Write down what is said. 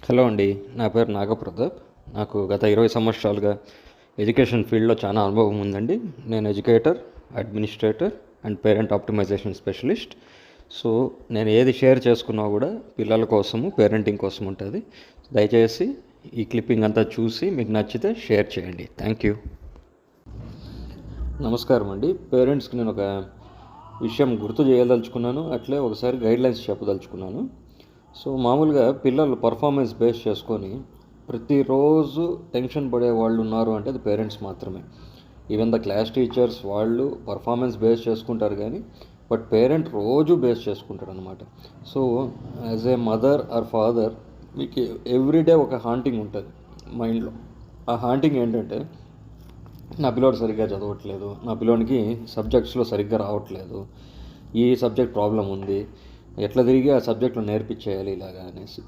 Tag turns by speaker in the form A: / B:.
A: Hello అండి. నా పేరు నాగప్రతాప్. నాకు గత 20 సంవత్సరాలుగా ఎడ్యుకేషన్ ఫీల్డ్లో చాలా అనుభవం ఉందండి. నేను educator, administrator and parent optimisation specialist. So నేను ఏది షేర్ చేసుకున్నా కూడా పిల్లల కోసము, పేరెంటింగ్ కోసం ఉంటుంది. దయచేసి ఈ క్లిప్పింగ్ అంతా చూసి మీకు నచ్చితే షేర్ చేయండి. Thank you. నమస్కారం అండి. పేరెంట్స్కి నేను ఒక విషయం గుర్తు చేయదలుచుకున్నాను, అట్లే ఒకసారి గైడ్లైన్స్ చెప్పదలుచుకున్నాను. సో మామూలుగా పిల్లలు పర్ఫార్మెన్స్ బేస్ చేసుకొని ప్రతిరోజు టెన్షన్ పడే వాళ్ళు ఉన్నారు అంటే అది పేరెంట్స్ మాత్రమే. ఈవెన్ ద క్లాస్ టీచర్స్ వాళ్ళు పర్ఫార్మెన్స్ బేస్ చేసుకుంటారు, కానీ బట్ పేరెంట్ రోజు బేస్ చేసుకుంటాడు అనమాట. So as a mother or father మీకు ఎవ్రీడే ఒక హాంటింగ్ ఉంటుంది మైండ్లో. ఆ హాంటింగ్ ఏంటంటే, నా పిల్లోడు సరిగ్గా చదవట్లేదు, నా పిల్లోనికి సబ్జెక్ట్స్లో సరిగ్గా రావట్లేదు, ఈ సబ్జెక్ట్ ప్రాబ్లం ఉంది, ఎట్లా తిరిగి ఆ సబ్జెక్ట్లో నేర్పించేయాలి ఇలాగా అనేసి.